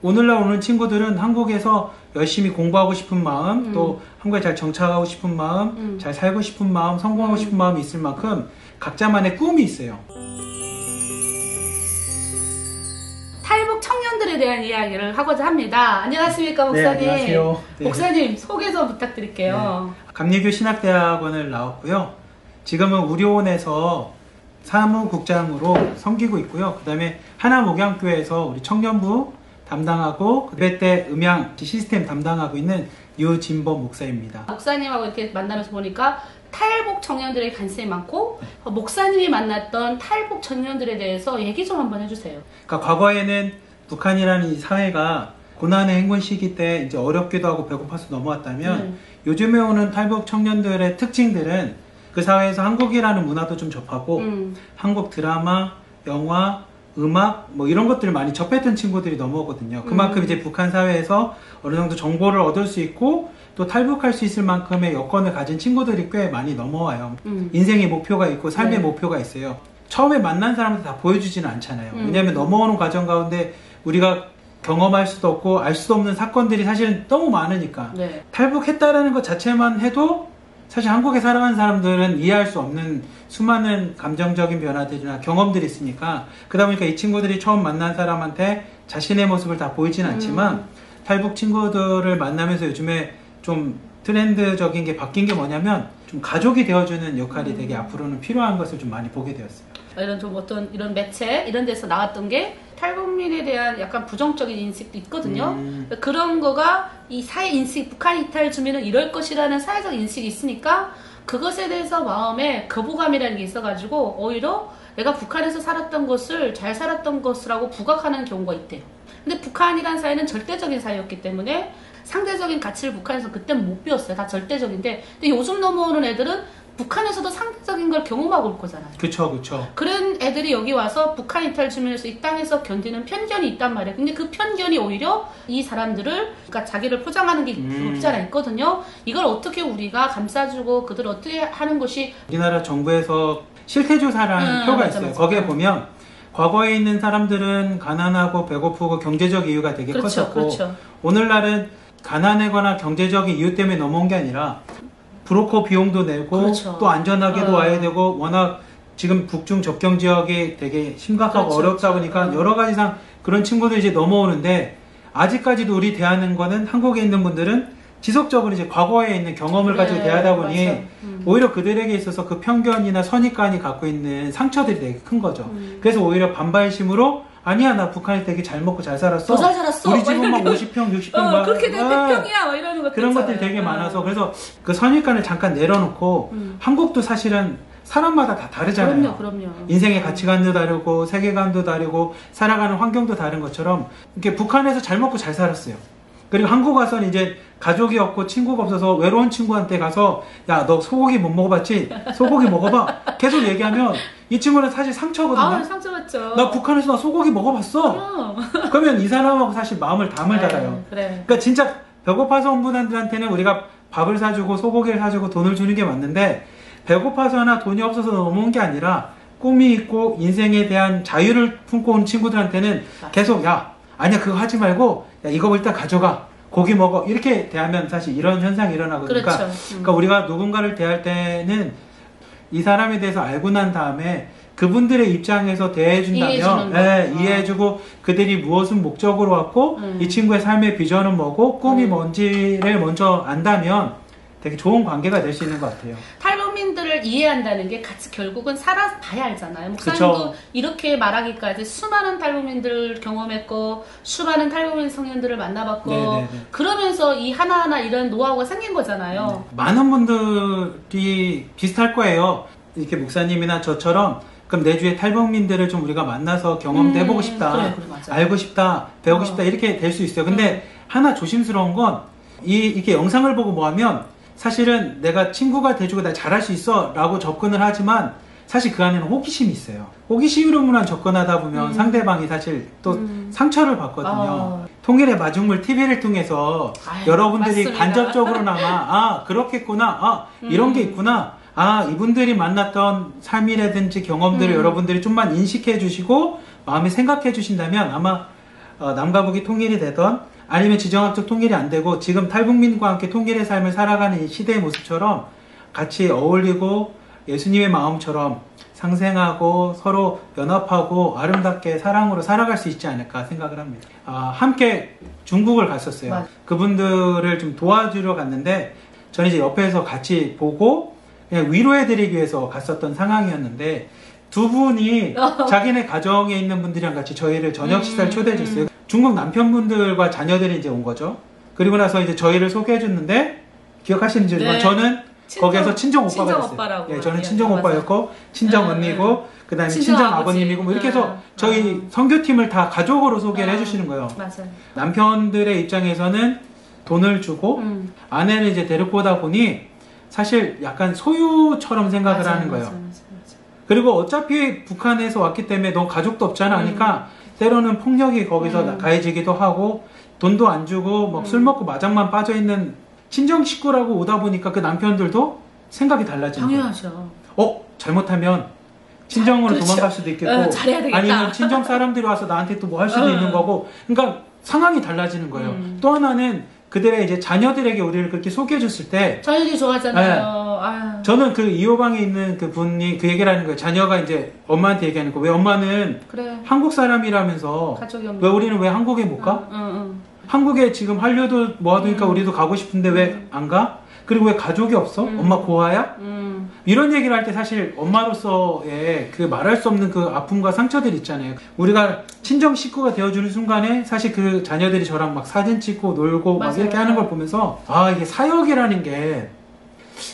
오늘날 오는 친구들은 한국에서 열심히 공부하고 싶은 마음, 또 한국에 잘 정착하고 싶은 마음, 잘 살고 싶은 마음, 성공하고 싶은 마음이 있을 만큼 각자만의 꿈이 있어요. 탈북 청년들에 대한 이야기를 하고자 합니다. 안녕하십니까, 목사님. 네, 안녕하세요. 네. 목사님, 소개 좀 부탁드릴게요. 네. 감리교 신학대학원을 나왔고요. 지금은 우려원에서 사무국장으로 섬기고 있고요. 그 다음에 하나목양교회에서 우리 청년부 담당하고 예배 때 음향 시스템 담당하고 있는 유진범 목사입니다. 목사님하고 이렇게 만나면서 보니까 탈북 청년들의 관심이 많고 목사님이 만났던 탈북 청년들에 대해서 얘기 좀 한번 해주세요. 그러니까 과거에는 북한이라는 이 사회가 고난의 행군 시기 때 이제 어렵기도 하고 배고파서 넘어왔다면 요즘에 오는 탈북 청년들의 특징들은 그 사회에서 한국이라는 문화도 좀 접하고 한국 드라마, 영화, 음악 뭐 이런 것들을 많이 접했던 친구들이 넘어오거든요. 그만큼 이제 북한 사회에서 어느 정도 정보를 얻을 수 있고 또 탈북할 수 있을 만큼의 여건을 가진 친구들이 꽤 많이 넘어와요. 인생의 목표가 있고 삶의 목표가 있어요. 처음에 만난 사람한테 다 보여주지는 않잖아요. 왜냐하면 넘어오는 과정 가운데 우리가 경험할 수도 없고 알 수도 없는 사건들이 사실 너무 많으니까 탈북했다라는 것 자체만 해도 사실 한국에 살아간 사람들은 이해할 수 없는 수많은 감정적인 변화들이나 경험들이 있으니까 그러다 보니까 이 친구들이 처음 만난 사람한테 자신의 모습을 다 보이진 않지만 탈북 친구들을 만나면서 요즘에 좀 트렌드적인 게 바뀐 게 뭐냐면 좀 가족이 되어주는 역할이 되게 앞으로는 필요한 것을 좀 많이 보게 되었어요. 이런 좀 어떤 이런 매체 이런 데서 나왔던 게 탈북민에 대한 약간 부정적인 인식도 있거든요. 그런 거가 이 사회 인식, 북한 이탈 주민은 이럴 것이라는 사회적 인식이 있으니까 그것에 대해서 마음에 거부감이라는 게 있어가지고 오히려 내가 북한에서 살았던 것을 잘 살았던 것이라고 부각하는 경우가 있대요. 근데 북한이라는 사회는 절대적인 사회였기 때문에 상대적인 가치를 북한에서 그때는 못 배웠어요. 다 절대적인데 근데 요즘 넘어오는 애들은 북한에서도 상대적인 걸 경험하고 올 거잖아요. 그쵸, 그쵸. 그런 애들이 여기 와서 북한 이탈 주민에서 이 땅에서 견디는 편견이 있단 말이에요. 근데 그 편견이 오히려 이 사람들을, 그러니까 자기를 포장하는 게 없지 않아 있거든요. 이걸 어떻게 우리가 감싸주고 그들을 어떻게 하는 것이. 우리나라 정부에서 실태조사라는 표가 있어요. 맞아. 거기에 보면 과거에 있는 사람들은 가난하고 배고프고 경제적 이유가 되게 컸었고 오늘날은 가난하거나 경제적인 이유 때문에 넘어온 게 아니라 브로커 비용도 내고 또 안전하게도 와야 되고 워낙 지금 북중 접경 지역이 되게 심각하고 어렵다 보니까 여러 가지상 그런 친구들이 이제 넘어오는데 아직까지도 우리 대하는 거는 한국에 있는 분들은 지속적으로 이제 과거에 있는 경험을 가지고 대하다 보니 오히려 그들에게 있어서 그 편견이나 선입관이 갖고 있는 상처들이 되게 큰 거죠. 그래서 오히려 반발심으로 아니야 나 북한에 되게 잘 먹고 잘 살았어. 더 잘 살았어. 우리 집은 막 50평 60평 그렇게 내 100평이야 막 이러는 것들 그런 것들이 되게 많아서 그래서 그 선입관을 잠깐 내려놓고 한국도 사실은 사람마다 다 다르잖아요. 그럼요. 인생의 가치관도 다르고 세계관도 다르고 살아가는 환경도 다른 것처럼 이렇게 북한에서 잘 먹고 잘 살았어요. 그리고 한국 와서는 이제 가족이 없고 친구가 없어서 외로운 친구한테 가서 야 너 소고기 못 먹어봤지? 소고기 먹어봐. 계속 얘기하면 이 친구는 사실 상처거든요. 아, 상처받죠. 나 북한에서 나 소고기 먹어봤어. 그러면 이 사람하고 사실 마음을 담을 달아요. 그러니까 진짜 배고파서 온 분들한테는 우리가 밥을 사주고 소고기를 사주고 돈을 주는 게 맞는데 배고파서나 돈이 없어서 넘어온 게 아니라 꿈이 있고 인생에 대한 자유를 품고 온 친구들한테는 계속 야 아니야 그거 하지 말고 야 이거 일단 가져가 고기 먹어 이렇게 대하면 사실 이런 현상이 일어나거든요. 그러니까 우리가 누군가를 대할 때는 이 사람에 대해서 알고 난 다음에 그분들의 입장에서 대해준다면 이해해주고 그들이 무엇은 목적으로 왔고 이 친구의 삶의 비전은 뭐고 꿈이 뭔지를 먼저 안다면 되게 좋은 관계가 될 수 있는 것 같아요. 탈북민들을 이해한다는 게 같이 결국은 살아봐야 알잖아요. 목사님도 이렇게 말하기까지 수많은 탈북민들을 경험했고 수많은 탈북민 청년들을 만나봤고 그러면서 이 하나하나 이런 노하우가 생긴 거잖아요. 많은 분들이 비슷할 거예요. 이렇게 목사님이나 저처럼 그럼 내주에 탈북민들을 좀 우리가 만나서 경험도 해보고 싶다. 알고 싶다. 배우고 싶다. 이렇게 될 수 있어요. 근데 하나 조심스러운 건 이렇게 영상을 보고 뭐 하면 사실은 내가 친구가 돼주고 나 잘할 수 있어 라고 접근을 하지만 사실 그 안에는 호기심이 있어요. 호기심으로만 접근하다 보면 상대방이 사실 또 상처를 받거든요. 통일의 마중물 TV를 통해서 여러분들이 맞습니다. 간접적으로나마 아 그렇겠구나 아 이런 게 있구나 아 이분들이 만났던 삶이라든지 경험들을 여러분들이 좀만 인식해 주시고 마음에 생각해 주신다면 아마 남과 북이 통일이 되던 아니면 지정학적 통일이 안 되고 지금 탈북민과 함께 통일의 삶을 살아가는 이 시대의 모습처럼 같이 어울리고 예수님의 마음처럼 상생하고 서로 연합하고 아름답게 사랑으로 살아갈 수 있지 않을까 생각을 합니다. 함께 중국을 갔었어요. 맞아. 그분들을 좀 도와주러 갔는데 저는 이제 옆에서 같이 보고 그냥 위로해드리기 위해서 갔었던 상황이었는데 두 분이 자기네 가정에 있는 분들이랑 같이 저희를 저녁 식사를 초대해 줬어요. 중국 남편분들과 자녀들이 이제 온 거죠. 그리고 나서 이제 저희를 소개해 줬는데 기억하시는지 모르지만 저는 거기에서 친정 오빠가 됐어요. 예, 저는 친정 오빠였고 친정 언니고 그다음에 친정 아버님이고 뭐 이렇게 해서 저희 선교팀을 다 가족으로 소개를 해주시는 거예요. 맞아요. 남편들의 입장에서는 돈을 주고 아내를 이제 데리고 오다 보니 사실 약간 소유처럼 생각을 하는 거예요. 맞아. 그리고 어차피 북한에서 왔기 때문에 너 가족도 없잖아 하니까 때로는 폭력이 거기서 가해지기도 하고 돈도 안 주고 막 술 먹고 마장만 빠져있는 친정 식구라고 오다 보니까 그 남편들도 생각이 달라지는 거예요. 당연하죠. 잘못하면 친정으로 그렇죠. 도망갈 수도 있겠고 잘해야 되겠다. 아니면 친정 사람들이 와서 나한테 또 뭐 할 수도 있는 거고 그러니까 상황이 달라지는 거예요. 또 하나는 그들의 이제 자녀들에게 우리를 그렇게 소개해 줬을 때 자녀들이 좋아하잖아요. 네. 저는 그 2호방에 있는 그 분이 그 얘기를 하는 거예요. 자녀가 이제 엄마한테 얘기하는 거. 왜 엄마는 그래. 한국 사람이라면서 가족이 없는 왜 우리는 왜 한국에 못 가? 한국에 지금 한류도 모아두니까 우리도 가고 싶은데 왜 안 가? 그리고 왜 가족이 없어? 엄마 고아야? 이런 얘기를 할 때 사실 엄마로서의 그 말할 수 없는 그 아픔과 상처들 있잖아요. 우리가 친정 식구가 되어주는 순간에 사실 그 자녀들이 저랑 막 사진 찍고 놀고 맞아요. 막 이렇게 하는 걸 보면서 이게 사역이라는 게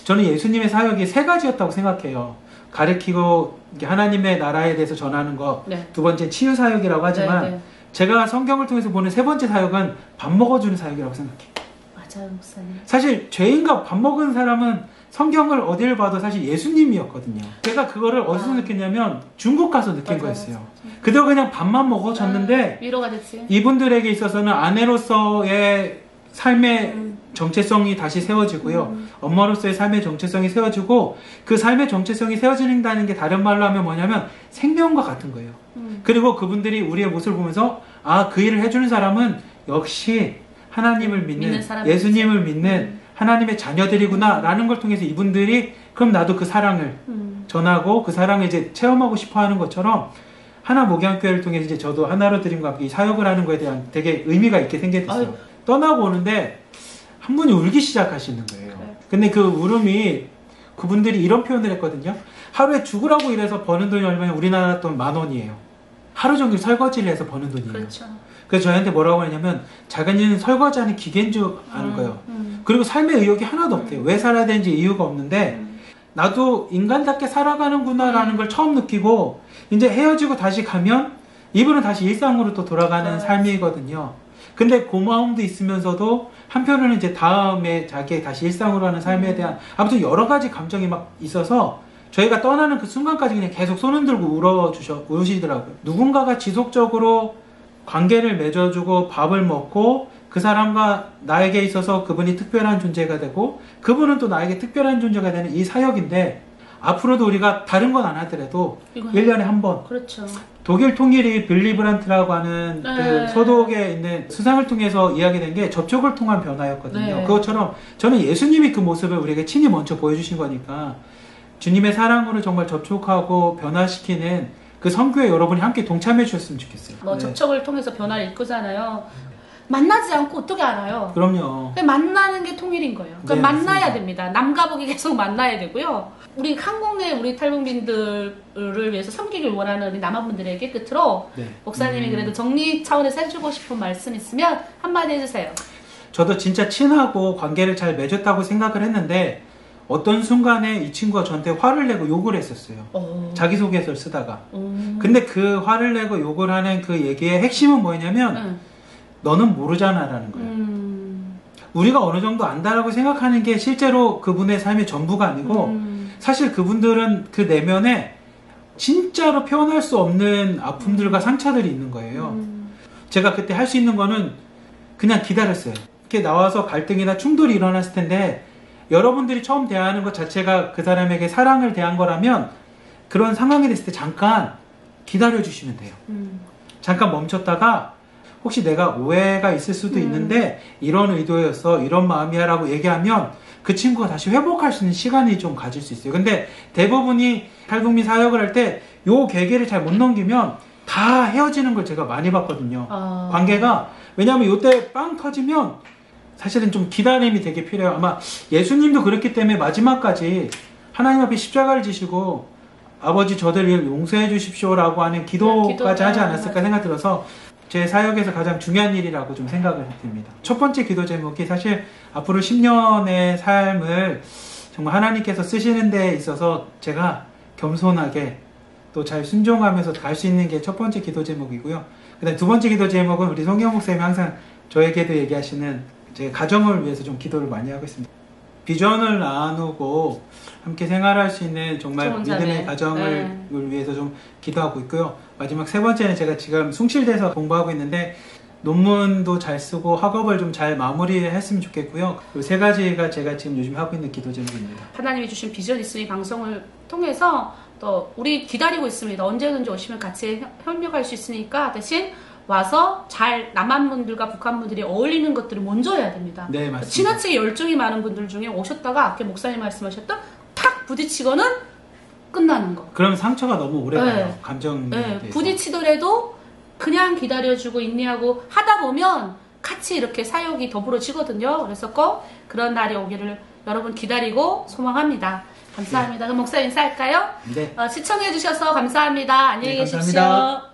저는 예수님의 사역이 세 가지였다고 생각해요. 가르치고 하나님의 나라에 대해서 전하는 거. 네. 두 번째 치유 사역이라고 하지만 네. 제가 성경을 통해서 보는 세 번째 사역은 밥 먹어주는 사역이라고 생각해요. 맞아요, 목사님. 사실 죄인과 밥 먹은 사람은 성경을 어딜 봐도 사실 예수님이었거든요. 제가 그거를 어디서 느꼈냐면 중국 가서 느낀 거였어요. 그대로 그냥 밥만 먹어줬는데 위로가 됐지. 이분들에게 있어서는 아내로서의 삶의 정체성이 다시 세워지고요. 엄마로서의 삶의 정체성이 세워지고 그 삶의 정체성이 세워진다는 게 다른 말로 하면 뭐냐면 생명과 같은 거예요. 그리고 그분들이 우리의 모습을 보면서 그 일을 해주는 사람은 역시 하나님을 믿는 예수님을 믿는 하나님의 자녀들이구나 라는 걸 통해서 이분들이 그럼 나도 그 사랑을 전하고 그 사랑을 이제 체험하고 싶어 하는 것처럼 하나 목양교회를 통해서 이제 저도 하나로 드림과 함께 이 사역을 하는 거에 대한 되게 의미가 있게 생겼어요. 아유. 떠나고 오는데 한 분이 울기 시작하시는 거예요. 그래. 근데 그 울음이 그분들이 이런 표현을 했거든요. 하루에 죽으라고 일해서 버는 돈이 얼마냐? 우리나라 돈 10,000원이에요. 하루 종일 설거지를 해서 버는 돈이에요. 그렇죠. 그래서 저희한테 뭐라고 하냐면 자기는 설거지하는 기계인 줄 아는 거예요. 그리고 삶의 의욕이 하나도 없대요. 왜 살아야 되는지 이유가 없는데 나도 인간답게 살아가는구나 라는 걸 처음 느끼고 이제 헤어지고 다시 가면 이분은 다시 일상으로 또 돌아가는 삶이거든요. 근데 고마움도 있으면서도 한편으로는 이제 다음에 자기의 다시 일상으로 하는 삶에 대한 아무튼 여러 가지 감정이 막 있어서 저희가 떠나는 그 순간까지 그냥 계속 손 흔들고 우시더라고요. 누군가가 지속적으로 관계를 맺어주고 밥을 먹고 그 사람과 나에게 있어서 그분이 특별한 존재가 되고 그분은 또 나에게 특별한 존재가 되는 이 사역인데 앞으로도 우리가 다른 건 안 하더라도 1년에 한 번 그렇죠. 독일 통일이 빌리 브란트라고 하는 그 소독에 있는 수상을 통해서 이야기된 게 접촉을 통한 변화였거든요. 네. 그것처럼 저는 예수님이 그 모습을 우리에게 친히 먼저 보여주신 거니까 주님의 사랑으로 정말 접촉하고 변화시키는 그 선교에 여러분이 함께 동참해 주셨으면 좋겠어요. 접촉을 통해서 변화를 이끌잖아요. 만나지 않고 어떻게 알아요? 그럼요. 만나는 게 통일인 거예요. 그러니까 네, 만나야 맞습니다. 됩니다. 남과 북이 계속 만나야 되고요. 우리 한국 내 우리 탈북민들을 위해서 섬기길 원하는 우리 남한분들에게 끝으로 목사님이 그래도 정리 차원에서 해주고 싶은 말씀 있으면 한마디 해주세요. 저도 진짜 친하고 관계를 잘 맺었다고 생각을 했는데 어떤 순간에 이 친구가 저한테 화를 내고 욕을 했었어요. 자기소개서를 쓰다가. 근데 그 화를 내고 욕을 하는 그 얘기의 핵심은 뭐냐면 너는 모르잖아 라는 거예요. 우리가 어느 정도 안다라고 생각하는 게 실제로 그분의 삶의 전부가 아니고 사실 그분들은 그 내면에 진짜로 표현할 수 없는 아픔들과 상처들이 있는 거예요. 제가 그때 할 수 있는 거는 그냥 기다렸어요. 이렇게 나와서 갈등이나 충돌이 일어났을 텐데 여러분들이 처음 대하는 것 자체가 그 사람에게 사랑을 대한 거라면 그런 상황이 됐을 때 잠깐 기다려 주시면 돼요. 잠깐 멈췄다가 혹시 내가 오해가 있을 수도 있는데 이런 의도였어, 이런 마음이야 라고 얘기하면 그 친구가 다시 회복할 수 있는 시간이 좀 가질 수 있어요. 근데 대부분이 탈북민 사역을 할 때 요 계기를 잘 못 넘기면 다 헤어지는 걸 제가 많이 봤거든요. 관계가. 왜냐하면 요때 빵 터지면 사실은 좀 기다림이 되게 필요해요. 아마 예수님도 그렇기 때문에 마지막까지 하나님 앞에 십자가를 지시고 아버지 저들을 용서해 주십시오라고 하는 기도까지 하지 않았을까 생각 들어서 제 사역에서 가장 중요한 일이라고 좀 생각을 했습니다. 첫 번째 기도 제목이 사실 앞으로 10년의 삶을 정말 하나님께서 쓰시는 데 있어서 제가 겸손하게 또 잘 순종하면서 갈 수 있는 게 첫 번째 기도 제목이고요. 그다음 두 번째 기도 제목은 우리 송영 목사님이 항상 저에게도 얘기하시는 제 가정을 위해서 좀 기도를 많이 하고 있습니다. 비전을 나누고 함께 생활할 수 있는 정말 믿음의 가정을 위해서 좀 기도하고 있고요. 마지막 세 번째는 제가 지금 숭실대에서 공부하고 있는데 논문도 잘 쓰고 학업을 좀 잘 마무리했으면 좋겠고요. 그 세 가지가 제가 지금 요즘 하고 있는 기도 제목입니다. 하나님이 주신 비전 있으니 방송을 통해서 또 우리 기다리고 있습니다. 언제든지 오시면 같이 협력할 수 있으니까 대신 와서 잘 남한 분들과 북한 분들이 어울리는 것들을 먼저 해야 됩니다. 네, 맞습니다. 지나치게 열정이 많은 분들 중에 오셨다가 아까 목사님 말씀하셨던 탁 부딪히고는 끝나는 거. 그럼 상처가 너무 오래 가요. 감정에 대해서. 부딪히더라도 그냥 기다려주고 인내하고 하다 보면 같이 이렇게 사역이 더불어지거든요. 그래서 꼭 그런 날이 오기를 여러분 기다리고 소망합니다. 감사합니다. 그럼 목사 인사할까요? 네. 시청해주셔서 감사합니다. 안녕히 계십시오. 감사합니다.